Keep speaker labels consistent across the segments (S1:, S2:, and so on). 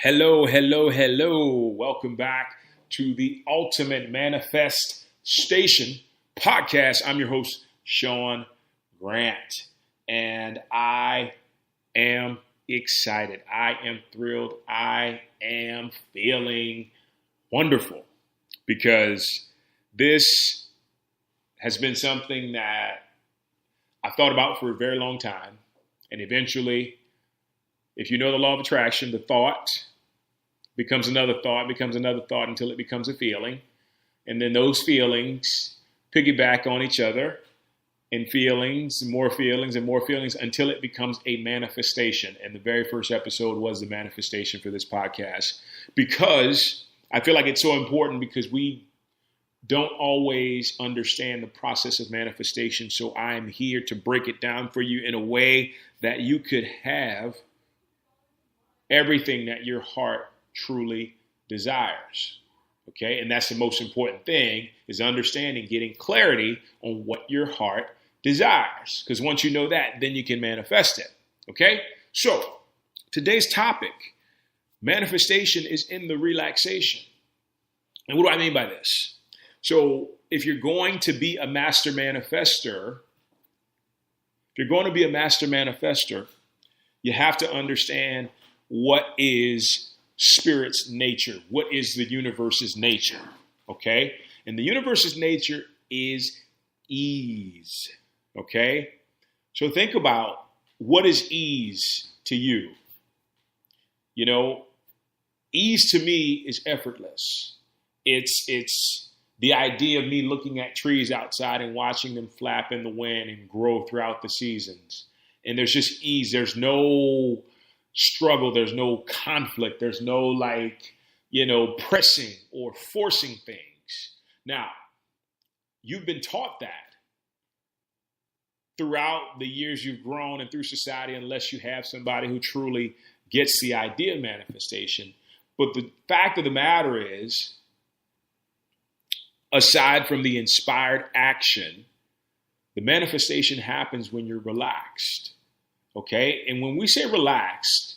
S1: Hello, hello, hello. Welcome back to the Ultimate Manifestation podcast. I'm your host, Sean Grant, and I am excited. I am thrilled. I am feeling wonderful because this has been something that I thought about for a very long time. And eventually, if you know the law of attraction, the thought becomes another thought, until it becomes a feeling. And then those feelings piggyback on each other and feelings and more feelings and more feelings until it becomes a manifestation. And the very first episode was the manifestation for this podcast because I feel like it's so important because we don't always understand the process of manifestation. So I'm here to break it down for you in a way that you could have everything that your heart truly desires. Okay. And that's the most important thing is understanding, getting clarity on what your heart desires. Because once you know that, then you can manifest it. Okay. So today's topic, manifestation is in the relaxation. And what do I mean by this? So if you're going to be a master manifester, you have to understand what is spirit's nature? What is the universe's nature? Okay? And the universe's nature is ease. Okay? So think about what is ease to you? You know, ease to me is effortless. It's the idea of me looking at trees outside and watching them flap in the wind and grow throughout the seasons. And there's just ease. There's no struggle. There's no conflict. There's no pressing or forcing things. Now, you've been taught that throughout the years you've grown and through society, unless you have somebody who truly gets the idea of manifestation. But the fact of the matter is, aside from the inspired action, the manifestation happens when you're relaxed. Okay. And when we say relaxed,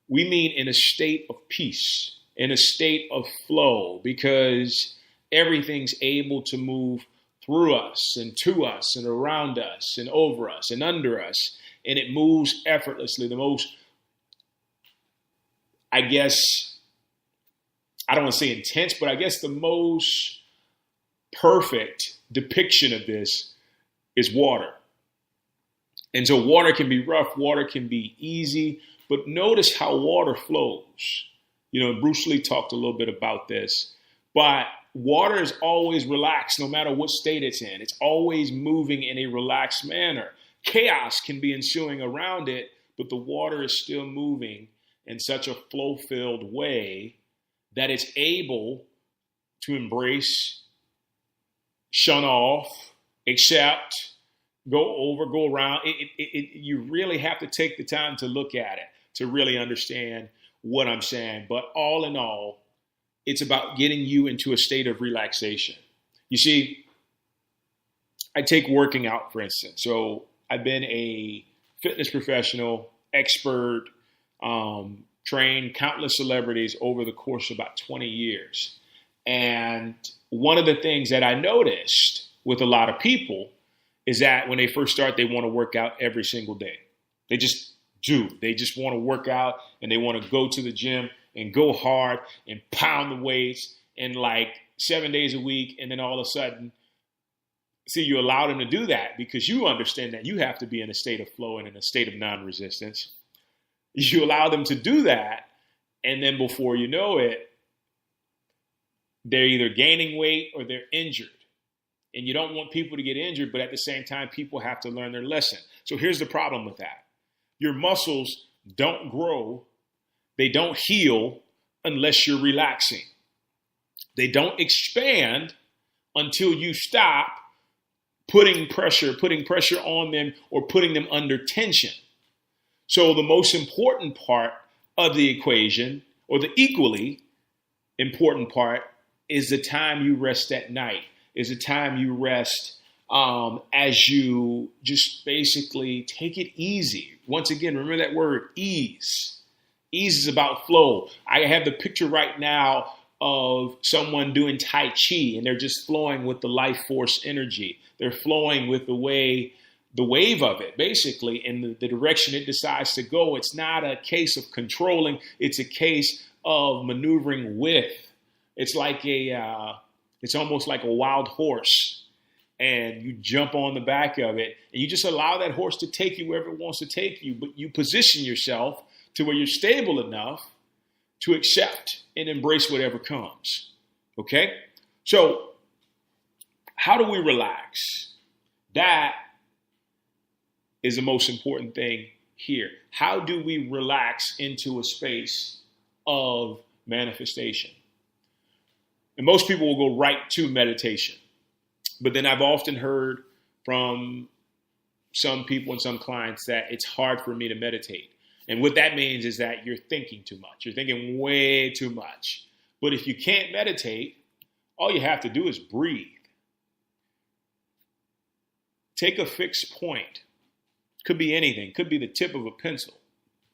S1: we mean in a state of peace, in a state of flow, because everything's able to move through us and to us and around us and over us and under us. And it moves effortlessly. The most, I don't want to say intense, but I guess the most perfect depiction of this is water. And so water can be rough, water can be easy, but notice how water flows. You know, Bruce Lee talked a little bit about this, but water is always relaxed no matter what state it's in. It's always moving in a relaxed manner. Chaos can be ensuing around it, but the water is still moving in such a flow-filled way that it's able to embrace, shun off, accept, go over, go around. You really have to take the time to look at it to really understand what I'm saying. But all in all, it's about getting you into a state of relaxation. You see, I take working out, for instance. So I've been a fitness professional, expert, trained countless celebrities over the course of about 20 years. And one of the things that I noticed with a lot of people is that when they first start, they want to work out every single day. They just do. They just want to work out and they want to go to the gym and go hard and pound the weights and 7 days a week. And then all of a sudden, see, you allow them to do that because you understand that you have to be in a state of flow and in a state of non-resistance. You allow them to do that. And then before you know it, they're either gaining weight or they're injured. And you don't want people to get injured, but at the same time, people have to learn their lesson. So here's the problem with that. Your muscles don't grow. They don't heal unless you're relaxing. They don't expand until you stop putting pressure on them or putting them under tension. So the most important part of the equation, or the equally important part, is the time you rest at night, is the time you rest as you just basically take it easy. Once again, remember that word, ease. Ease is about flow. I have the picture right now of someone doing Tai Chi, and they're just flowing with the life force energy. They're flowing with the wave of it, basically, in the direction it decides to go. It's not a case of controlling. It's a case of maneuvering with. It's like it's almost like a wild horse, and you jump on the back of it, and you just allow that horse to take you wherever it wants to take you, but you position yourself to where you're stable enough to accept and embrace whatever comes. Okay? So, how do we relax? That is the most important thing here. How do we relax into a space of manifestation? And most people will go right to meditation. But then I've often heard from some people and some clients that it's hard for me to meditate. And what that means is that you're thinking too much. You're thinking way too much. But if you can't meditate, all you have to do is breathe. Take a fixed point. Could be anything. Could be the tip of a pencil.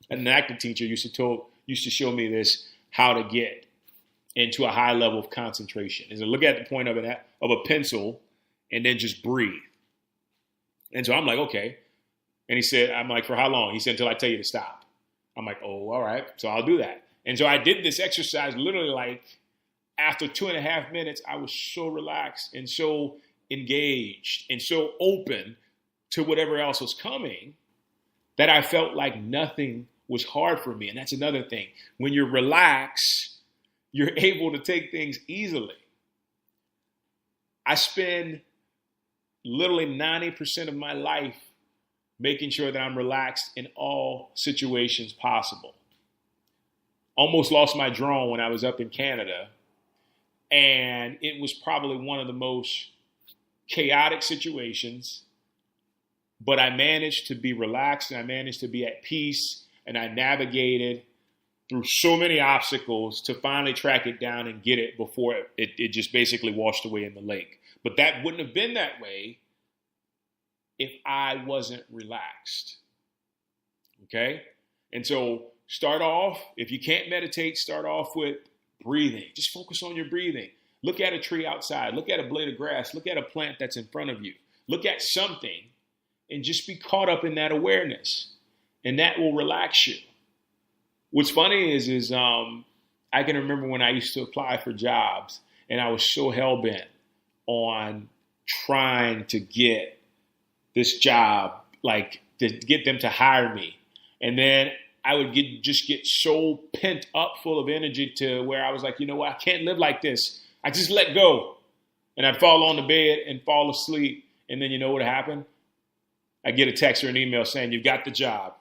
S1: An acting teacher used to show me this, how to get into a high level of concentration. Is to look at the point of a pencil and then just breathe. And so I'm like, okay. And he said, I'm like, for how long? He said, until I tell you to stop. I'm like, oh, all right. So I'll do that. And so I did this exercise literally like after 2.5 minutes, I was so relaxed and so engaged and so open to whatever else was coming that I felt like nothing was hard for me. And that's another thing. When you're relaxed, you're able to take things easily. I spend literally 90% of my life making sure that I'm relaxed in all situations possible. Almost lost my drone when I was up in Canada, and it was probably one of the most chaotic situations, but I managed to be relaxed and I managed to be at peace, and I navigated through so many obstacles to finally track it down and get it before it just basically washed away in the lake. But that wouldn't have been that way if I wasn't relaxed. Okay? And so start off, if you can't meditate, start off with breathing. Just focus on your breathing. Look at a tree outside. Look at a blade of grass. Look at a plant that's in front of you. Look at something and just be caught up in that awareness. And that will relax you. What's funny is I can remember when I used to apply for jobs and I was so hell-bent on trying to get this job, like to get them to hire me. And then I would just get so pent up full of energy to where I was like, you know what, I can't live like this. I just let go. And I'd fall on the bed and fall asleep. And then you know what happened? I get a text or an email saying, you've got the job.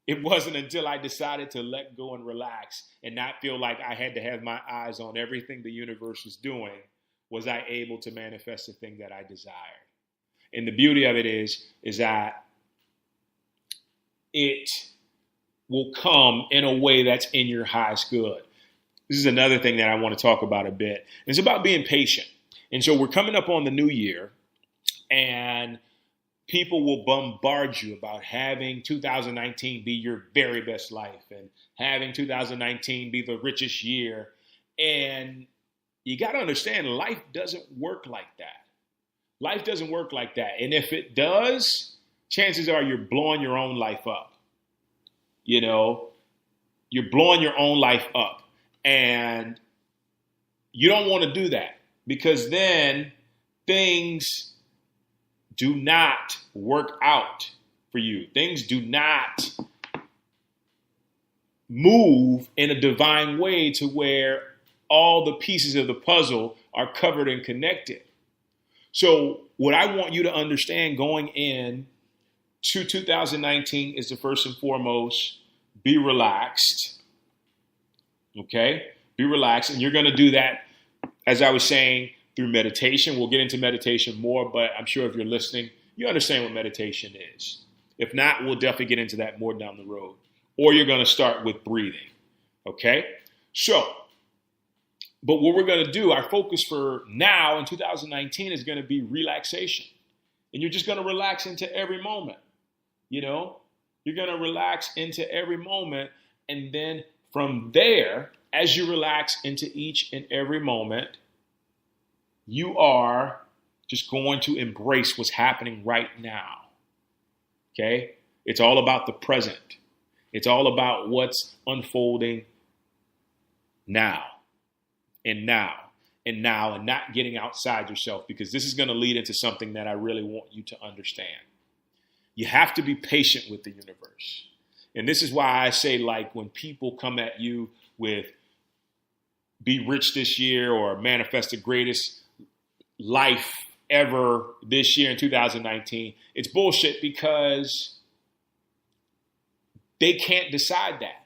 S1: It wasn't until I decided to let go and relax and not feel like I had to have my eyes on everything the universe was doing, was I able to manifest the thing that I desired. And the beauty of it is that it will come in a way that's in your highest good. This is another thing that I want to talk about a bit. It's about being patient. And so we're coming up on the new year, and people will bombard you about having 2019 be your very best life and having 2019 be the richest year. And you got to understand, life doesn't work like that. Life doesn't work like that. And if it does, chances are you're blowing your own life up. You know, you're blowing your own life up. And you don't want to do that, because then things do not work out for you. Things do not move in a divine way to where all the pieces of the puzzle are covered and connected. So what I want you to understand going in to 2019 is, the first and foremost, be relaxed. Okay? Be relaxed. And you're going to do that, as I was saying, through meditation. We'll get into meditation more, but I'm sure if you're listening, you understand what meditation is. If not, we'll definitely get into that more down the road. Or you're going to start with breathing. Okay? So, but what we're going to do, our focus for now in 2019 is going to be relaxation. And you're just going to relax into every moment. You know, you're going to relax into every moment and then From there, as you relax into each and every moment, you are just going to embrace what's happening right now. Okay? It's all about the present. It's all about what's unfolding now and now and now, and not getting outside yourself, because this is going to lead into something that I really want you to understand. You have to be patient with the universe. And this is why I say, like, when people come at you with be rich this year or manifest the greatest life ever this year in 2019, it's bullshit, because they can't decide that.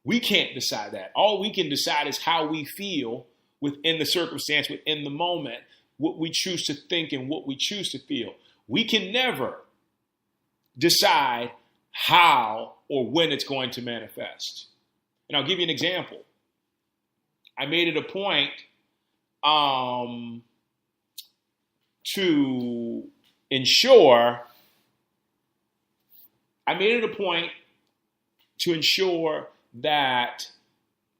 S1: We can't decide that. All we can decide is how we feel within the circumstance, within the moment, what we choose to think and what we choose to feel. We can never decide how or when it's going to manifest. And I'll give you an example. I made it a point to ensure that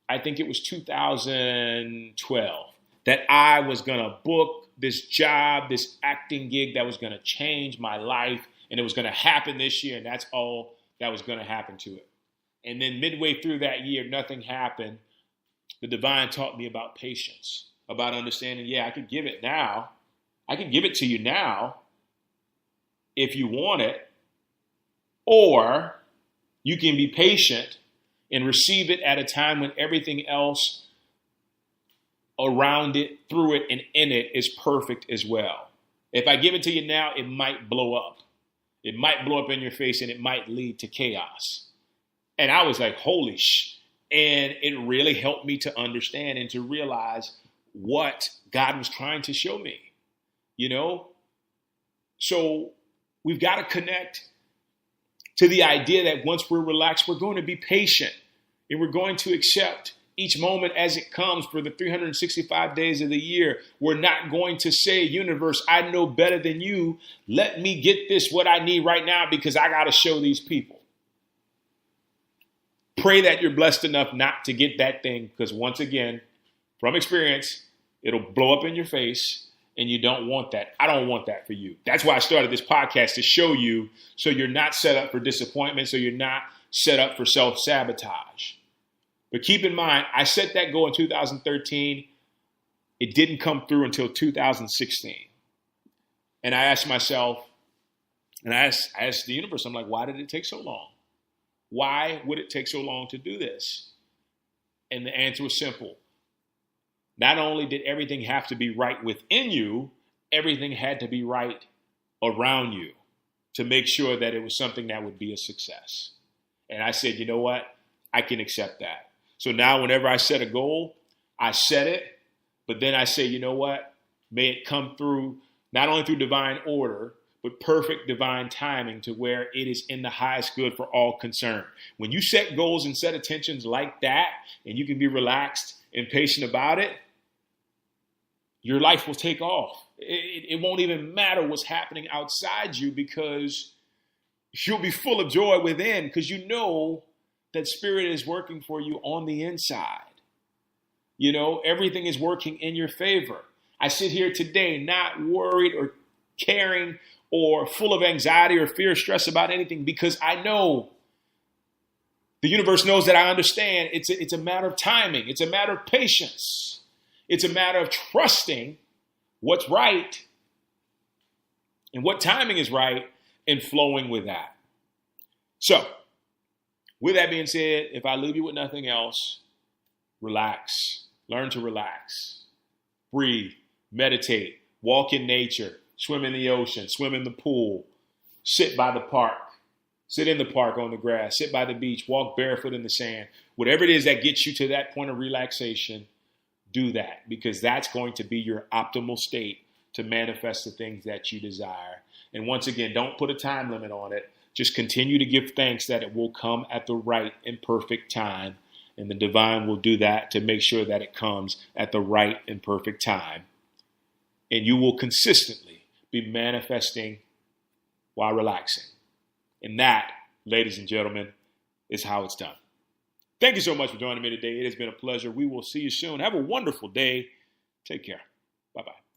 S1: I think it was 2012 that I was going to book this job, this acting gig that was going to change my life, and it was going to happen this year, and that's all that was going to happen to it. And then midway through that year, nothing happened. The divine taught me about patience, about understanding, I could give it now. I can give it to you now if you want it, or you can be patient and receive it at a time when everything else around it, through it, and in it is perfect as well. If I give it to you now, it might blow up. It might blow up in your face, and it might lead to chaos. And I was like, holy sh! And it really helped me to understand and to realize what God was trying to show me, So we've got to connect to the idea that once we're relaxed, we're going to be patient, and we're going to accept each moment as it comes for the 365 days of the year. We're not going to say, universe, I know better than you. Let me get this, what I need right now, because I got to show these people. Pray that you're blessed enough not to get that thing, because once again, from experience, it'll blow up in your face. And you don't want that. I don't want that for you. That's why I started this podcast, to show you, so you're not set up for disappointment, so you're not set up for self-sabotage. But keep in mind, I set that goal in 2013. It didn't come through until 2016. And I asked myself, and I asked the universe, I'm like, why did it take so long? Why would it take so long to do this? And the answer was simple. Not only did everything have to be right within you, everything had to be right around you to make sure that it was something that would be a success. And I said, you know what? I can accept that. So now whenever I set a goal, I set it, but then I say, you know what? May it come through, not only through divine order, but perfect divine timing, to where it is in the highest good for all concerned. When you set goals and set intentions like that, and you can be relaxed and patient about it, your life will take off. It won't even matter what's happening outside you, because you'll be full of joy within, because you know that spirit is working for you on the inside. Everything is working in your favor. I sit here today not worried or caring or full of anxiety or fear or stress about anything, because I know the universe knows that I understand. It's a matter of timing. It's a matter of patience. It's a matter of trusting what's right and what timing is right, and flowing with that. So, with that being said, if I leave you with nothing else, relax. Learn to relax. Breathe. Meditate. Walk in nature. Swim in the ocean. Swim in the pool. Sit by the park. Sit in the park on the grass. Sit by the beach. Walk barefoot in the sand. Whatever it is that gets you to that point of relaxation, do that, because that's going to be your optimal state to manifest the things that you desire. And once again, don't put a time limit on it. Just continue to give thanks that it will come at the right and perfect time. And the divine will do that to make sure that it comes at the right and perfect time. And you will consistently be manifesting while relaxing. And that, ladies and gentlemen, is how it's done. Thank you so much for joining me today. It has been a pleasure. We will see you soon. Have a wonderful day. Take care. Bye-bye.